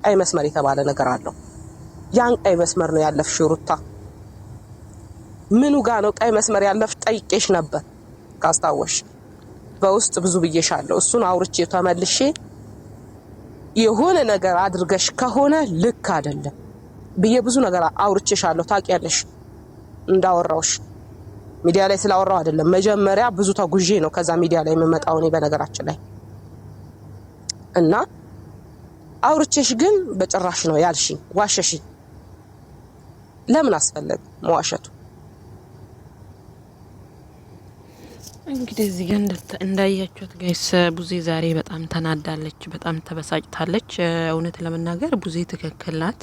ቀይ መስመር የተባለ ነገር አለው። ያን ቀይ መስመር ነው ያለፍሽ ሩታ። ምኑ ጋ ነው ቀይ መስመር ያለፍሽ? ጠይቄሽ ነበር ካስታወሽ፣ በውስጥ ብዙ ብዬሻለሁ። እሱን አውርቼ ተመልሼ የሆነ ነገር አድርገሽ ከሆነ ልክ አይደለም ብዬ ብዙ ነገር አውርቼሻለሁ። ታውቂያለሽ እንዳወራውሽ ሚዲያ ላይ ስላወራው አይደለም። መጀመሪያ ብዙ ተጉዤ ነው ከዛ ሚዲያ ላይ የምመጣው እኔ በነገራችን ላይ እና አውርቼሽ ግን በጭራሽ ነው ያልሽኝ። ዋሸሽኝ። ለምን አስፈለገ መዋሸቱ? እንግዲህ እዚህ ጋር እንዳያችሁት ጋይስ ቡዜ ዛሬ በጣም ተናዳለች፣ በጣም ተበሳጭታለች። እውነት ለመናገር ቡዜ ትክክል ናት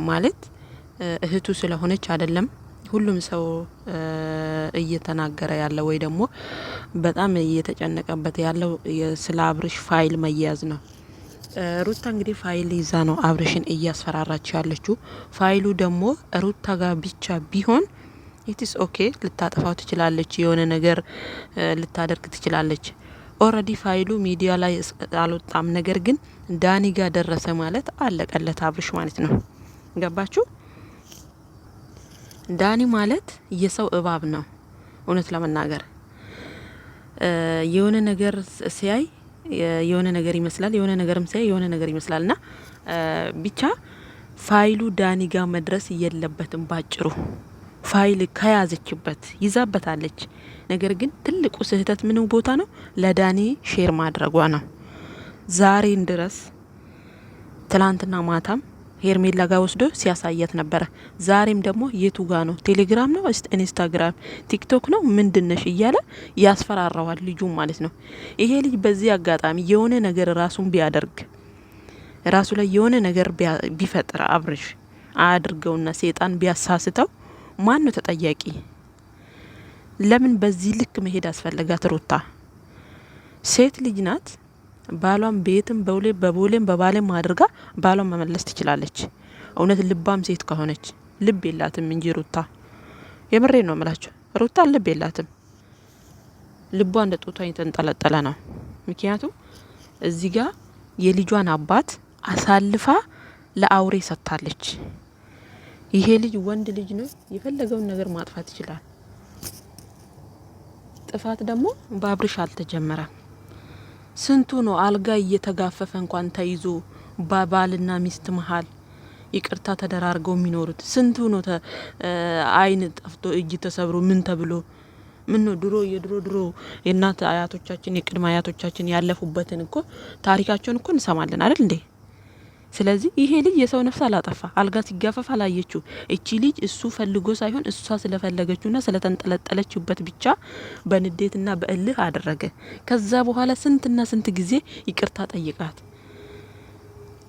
ማለት እህቱ ስለሆነች አይደለም ሁሉም ሰው እየተናገረ ያለው ወይ ደግሞ በጣም እየተጨነቀበት ያለው ስለ አብርሽ ፋይል መያዝ ነው። ሩታ እንግዲህ ፋይል ይዛ ነው አብርሽን እያስፈራራች ያለችው። ፋይሉ ደግሞ ሩታ ጋር ብቻ ቢሆን ኢትስ ኦኬ፣ ልታጠፋው ትችላለች፣ የሆነ ነገር ልታደርግ ትችላለች። ኦልሬዲ ፋይሉ ሚዲያ ላይ አልወጣም። ነገር ግን ዳኒ ጋር ደረሰ ማለት አለቀለት አብርሽ ማለት ነው። ገባችሁ? ዳኒ ማለት የሰው እባብ ነው። እውነት ለመናገር የሆነ ነገር ሲያይ የሆነ ነገር ይመስላል፣ የሆነ ነገርም ሲያይ የሆነ ነገር ይመስላልና ብቻ ፋይሉ ዳኒ ጋር መድረስ የለበትም። ባጭሩ ፋይል ከያዘችበት ይዛበታለች። ነገር ግን ትልቁ ስህተት ምን ቦታ ነው? ለዳኒ ሼር ማድረጓ ነው። ዛሬን ድረስ ትላንትና ማታም ሄርሜላ ጋር ወስዶ ሲያሳያት ነበረ። ዛሬም ደግሞ የቱ ጋ ነው? ቴሌግራም ነው? ኢንስታግራም፣ ቲክቶክ ነው? ምንድነሽ እያለ ያስፈራራዋል ልጁ ማለት ነው። ይሄ ልጅ በዚህ አጋጣሚ የሆነ ነገር ራሱን ቢያደርግ ራሱ ላይ የሆነ ነገር ቢፈጥር አብርሽ አድርገውና ሰይጣን ቢያሳስተው ማን ነው ተጠያቂ? ለምን በዚህ ልክ መሄድ አስፈለጋት? ሩታ ሴት ልጅ ናት። ባሏን ቤትም በቦሌም በባሌም አድርጋ ባሏን መመለስ ትችላለች። እውነት ልባም ሴት ከሆነች ልብ የላትም እንጂ ሩታ፣ የምሬ ነው የምላችሁ፣ ሩታ ልብ የላትም። ልቧ እንደ ጡቷ የተንጠለጠለ ነው። ምክንያቱም እዚህ ጋር የልጇን አባት አሳልፋ ለአውሬ ሰጥታለች። ይሄ ልጅ ወንድ ልጅ ነው፣ የፈለገውን ነገር ማጥፋት ይችላል። ጥፋት ደግሞ በአብርሽ አልተጀመረም። ስንቱ ነው አልጋ እየተጋፈፈ እንኳን ተይዞ ባባልና ሚስት መሀል ይቅርታ ተደራርገው የሚኖሩት? ስንቱ ነው አይን ጠፍቶ እጅ ተሰብሮ ምን ተብሎ ምን ነው ድሮ የእናት አያቶቻችን የቅድመ አያቶቻችን ያለፉበትን እኮ ታሪካቸውን እኮ እንሰማለን አይደል እንዴ? ስለዚህ ይሄ ልጅ የሰው ነፍስ አላጠፋ፣ አልጋ ሲጋፈፍ አላየችው። እቺ ልጅ እሱ ፈልጎ ሳይሆን እሷ ስለፈለገችውና ስለተንጠለጠለችበት ብቻ በንዴትና በእልህ አደረገ። ከዛ በኋላ ስንትና ስንት ጊዜ ይቅርታ ጠይቃት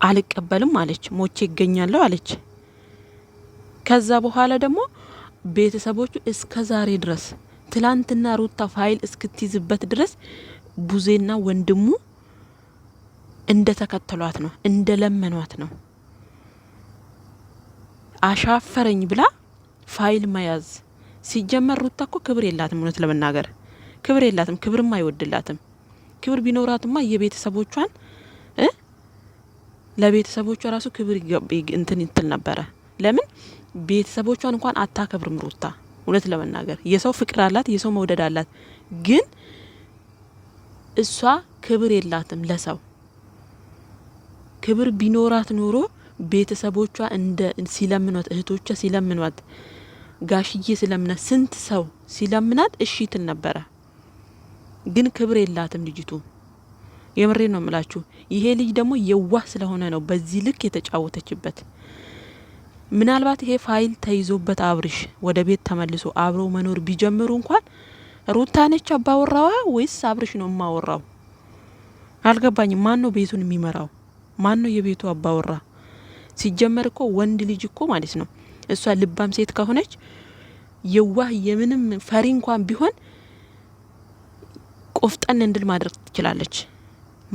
አልቀበልም አለች፣ ሞቼ ይገኛለሁ አለች። ከዛ በኋላ ደግሞ ቤተሰቦቹ እስከ ዛሬ ድረስ ትላንትና ሩታ ፋይል እስክትይዝበት ድረስ ቡዜና ወንድሙ እንደ ተከተሏት ነው፣ እንደ ለመኗት ነው። አሻፈረኝ ብላ ፋይል መያዝ ሲጀመር ሩታ እኮ ክብር የላትም። እውነት ለመናገር ክብር የላትም፣ ክብርም አይወድላትም። ክብር ቢኖራትማ የቤተሰቦቿን ለቤተሰቦቿ ራሱ ክብር እንትን ይትል ነበረ። ለምን ቤተሰቦቿን እንኳን አታከብርም ሩታ? እውነት ለመናገር የሰው ፍቅር አላት፣ የሰው መውደድ አላት። ግን እሷ ክብር የላትም ለሰው። ክብር ቢኖራት ኖሮ ቤተሰቦቿ እንደ ሲለምኗት፣ እህቶቿ ሲለምኗት፣ ጋሽዬ ሲለምናት፣ ስንት ሰው ሲለምናት እሺ ትል ነበረ። ግን ክብር የላትም ልጅቱ። የምሬ ነው የምላችሁ። ይሄ ልጅ ደግሞ የዋህ ስለሆነ ነው በዚህ ልክ የተጫወተችበት። ምናልባት ይሄ ፋይል ተይዞበት አብርሽ ወደ ቤት ተመልሶ አብረው መኖር ቢጀምሩ እንኳን ሩታ ነች አባወራዋ ወይስ አብርሽ ነው ማወራው? አልገባኝም። ማን ነው ቤቱን የሚመራው? ማን ነው የቤቱ አባወራ? ሲጀመር እኮ ወንድ ልጅ እኮ ማለት ነው እሷ ልባም ሴት ከሆነች የዋህ የምንም ፈሪ እንኳን ቢሆን ቆፍጠን እንድል ማድረግ ትችላለች።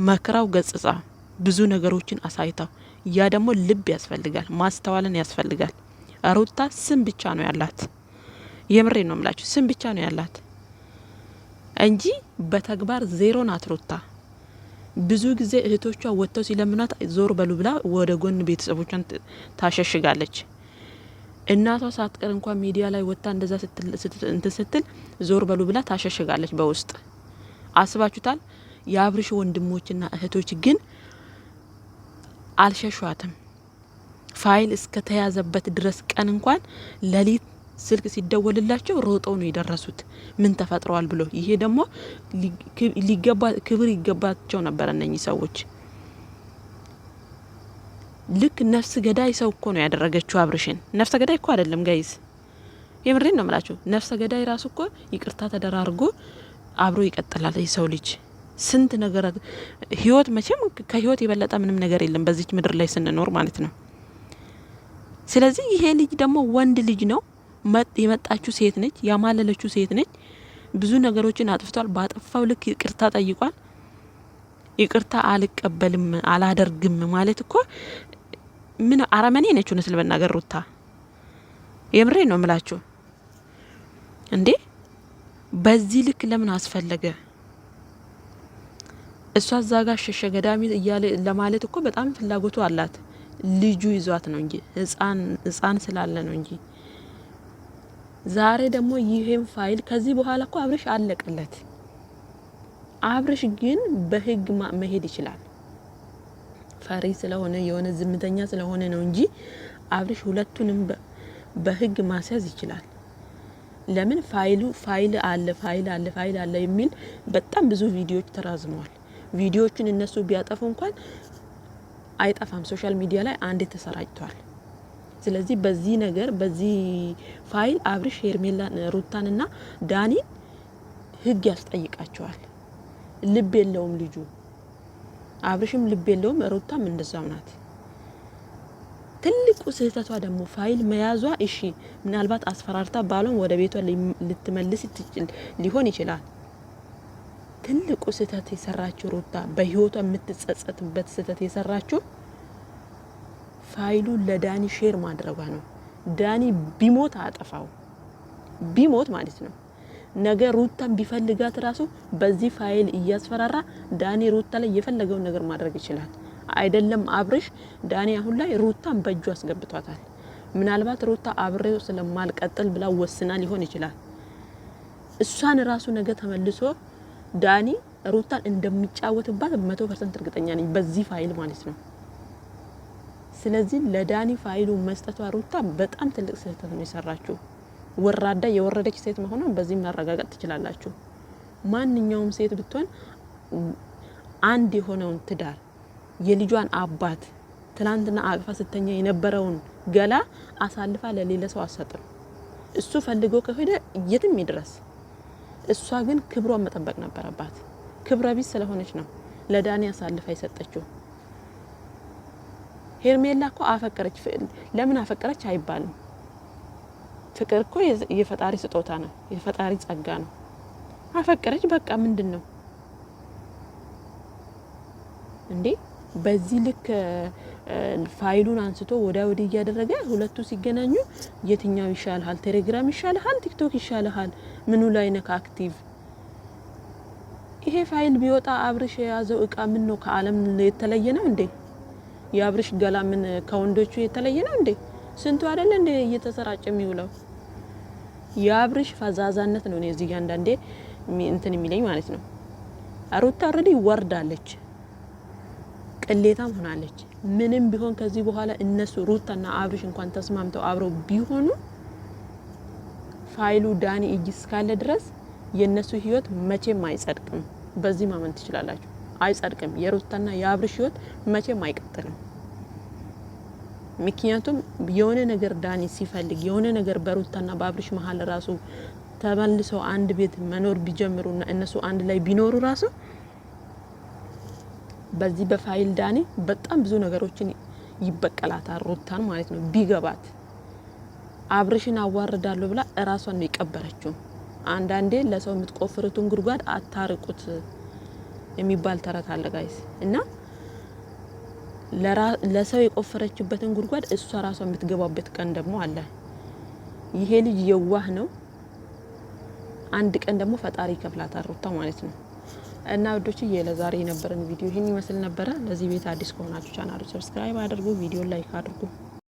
መከራው ገጽጻ ብዙ ነገሮችን አሳይታው። ያ ደግሞ ልብ ያስፈልጋል፣ ማስተዋልን ያስፈልጋል። ሩታ ስም ብቻ ነው ያላት። የምሬ ነው የምላችሁ፣ ስም ብቻ ነው ያላት እንጂ በተግባር ዜሮ ናት ሩታ። ብዙ ጊዜ እህቶቿ ወጥተው ሲለምናት ዞር በሉ ብላ ወደ ጎን ቤተሰቦቿን ታሸሽጋለች። እናቷ ሳትቀር እንኳን ሚዲያ ላይ ወጥታ እንደዛ ስትል ዞር በሉ ብላ ታሸሽጋለች በውስጥ። አስባችሁታል? የአብርሽ ወንድሞችና እህቶች ግን አልሸሿትም። ፋይል እስከ ተያዘበት ድረስ ቀን እንኳን ለሊት ስልክ ሲደወልላቸው ሮጠው ነው የደረሱት ምን ተፈጥሯል ብሎ። ይሄ ደግሞ ክብር ይገባቸው ነበር እነኚህ ሰዎች። ልክ ነፍስ ገዳይ ሰው እኮ ነው ያደረገችው አብርሽን። ነፍሰ ገዳይ እኮ አይደለም ጋይስ፣ የምሬን ነው የምላችሁ። ነፍሰ ገዳይ ራሱ እኮ ይቅርታ ተደራርጎ አብሮ ይቀጥላል የሰው ልጅ። ስንት ነገር ህይወት፣ መቼም ከህይወት የበለጠ ምንም ነገር የለም በዚች ምድር ላይ ስንኖር ማለት ነው። ስለዚህ ይሄ ልጅ ደግሞ ወንድ ልጅ ነው። የመጣችው ሴት ነች፣ ያማለለችው ሴት ነች። ብዙ ነገሮችን አጥፍቷል። ባጠፋው ልክ ይቅርታ ጠይቋል። ይቅርታ አልቀበልም አላደርግም ማለት እኮ ምን አረመኔ ነች ነው ስለበናገር ሩታ። የምሬ ነው የምላችሁ እንዴ። በዚህ ልክ ለምን አስፈለገ? እሷ እዛ ጋር ሸሸ ገዳሚ እያለ ለማለት እኮ በጣም ፍላጎቱ አላት። ልጁ ይዟት ነው እንጂ ህፃን ስላለ ነው እንጂ። ዛሬ ደግሞ ይሄን ፋይል ከዚህ በኋላ እኮ አብርሽ አለቀለት። አብርሽ ግን በህግ መሄድ ይችላል። ፈሪ ስለሆነ የሆነ ዝምተኛ ስለሆነ ነው እንጂ አብርሽ ሁለቱንም በህግ ማስያዝ ይችላል። ለምን ፋይል አለ የሚል በጣም ብዙ ቪዲዮዎች ተራዝመዋል። ቪዲዮዎችን እነሱ ቢያጠፉ እንኳን አይጠፋም፣ ሶሻል ሚዲያ ላይ አንዴ ተሰራጭቷል። ስለዚህ በዚህ ነገር በዚህ ፋይል አብርሽ ሄርሜላ ሩታንና ዳኒ ህግ ያስጠይቃቸዋል። ልብ የለውም ልጁ፣ አብርሽም ልብ የለውም፣ ሩታም እንደዛው ናት። ትልቁ ስህተቷ ደግሞ ፋይል መያዟ። እሺ ምናልባት አስፈራርታ ባሏን ወደ ቤቷ ልትመልስ ሊሆን ይችላል። ትልቁ ስህተት የሰራችው ሩታ በህይወቷ የምትጸጸትበት ስህተት የሰራችው ፋይሉ ለዳኒ ሼር ማድረጓ ነው። ዳኒ ቢሞት አጠፋው፣ ቢሞት ማለት ነው። ነገ ሩታን ቢፈልጋት ራሱ በዚህ ፋይል እያስፈራራ ዳኒ ሩታ ላይ የፈለገውን ነገር ማድረግ ይችላል። አይደለም አብርሽ፣ ዳኒ አሁን ላይ ሩታን በእጁ አስገብቷታል። ምናልባት ሩታ አብሬው ስለማልቀጥል ብላ ወስና ሊሆን ይችላል። እሷን ራሱ ነገ ተመልሶ ዳኒ ሩታን እንደሚጫወትባት 100% እርግጠኛ ነኝ በዚህ ፋይል ማለት ነው። ስለዚህ ለዳኒ ፋይሉ መስጠቷ ሩታ በጣም ትልቅ ስህተት ነው የሰራችው። ወራዳ የወረደች ሴት መሆኗን በዚህ ማረጋገጥ ትችላላችሁ። ማንኛውም ሴት ብትሆን አንድ የሆነውን ትዳር የልጇን አባት ትላንትና አቅፋ ስተኛ የነበረውን ገላ አሳልፋ ለሌላ ሰው አሰጥም። እሱ ፈልጎ ከሄደ የትም ይድረስ። እሷ ግን ክብሯን መጠበቅ ነበረባት። ክብረ ቢስ ስለሆነች ነው ለዳኒ አሳልፋ የሰጠችው። ሄርሜላ እኮ አፈቀረች። ለምን አፈቀረች አይባልም። ፍቅር እኮ የፈጣሪ ስጦታ ነው፣ የፈጣሪ ጸጋ ነው። አፈቀረች በቃ ምንድነው እንዴ? በዚህ ልክ ፋይሉን አንስቶ ወዲህ እያደረገ ሁለቱ ሲገናኙ የትኛው ይሻልሃል? ቴሌግራም ይሻልሃል? ቲክቶክ ይሻልሃል? ምኑ ላይ ነክ አክቲቭ? ይሄ ፋይል ቢወጣ አብርሽ የያዘው እቃ ምን ነው ከዓለም የተለየ ነው እንዴ? የአብርሽ ገላ ምን ከወንዶቹ የተለየ ነው እንዴ? ስንቱ አይደል እንዴ እየተሰራጨ የሚውለው? የአብርሽ ፈዛዛነት ነው እዚህ ጋር አንዳንዴ እንትን የሚለኝ ማለት ነው። ሩታ ኦሬዲ ወርዳለች፣ ቅሌታም ሆናለች። ምንም ቢሆን ከዚህ በኋላ እነሱ ሩታና አብርሽ እንኳን ተስማምተው አብረው ቢሆኑ ፋይሉ ዳኒ እጅ እስካለ ድረስ የነሱ ህይወት መቼም አይጸድቅም። በዚህ ማመን ትችላላችሁ። አይጸድቅም። የሩታና የአብርሽ ህይወት መቼም አይቀጥልም። ምክንያቱም የሆነ ነገር ዳኒ ሲፈልግ የሆነ ነገር በሩታና በአብርሽ መሀል ራሱ ተመልሰው አንድ ቤት መኖር ቢጀምሩና እነሱ አንድ ላይ ቢኖሩ ራሱ በዚህ በፋይል ዳኒ በጣም ብዙ ነገሮችን ይበቀላታል ሩታን ማለት ነው። ቢገባት አብርሽን አዋርዳለሁ ብላ እራሷን ነው የቀበረችው። አንዳንዴ ለሰው የምትቆፍሩትን ጉድጓድ አታርቁት የሚባል ተረት አለ ጋይስ። እና ለሰው የቆፈረችበትን ጉድጓድ እሷ ራሷ የምትገባበት ቀን ደግሞ አለ። ይሄ ልጅ የዋህ ነው። አንድ ቀን ደግሞ ፈጣሪ ይከፍላታል ሩታ ማለት ነው። እና ወዶችዬ ለዛሬ የነበረን ቪዲዮ ይህን ይመስል ነበረ። ለዚህ ቤት አዲስ ከሆናችሁ ቻናሉ ሰብስክራይብ አድርጉ፣ ቪዲዮ ላይክ አድርጉ።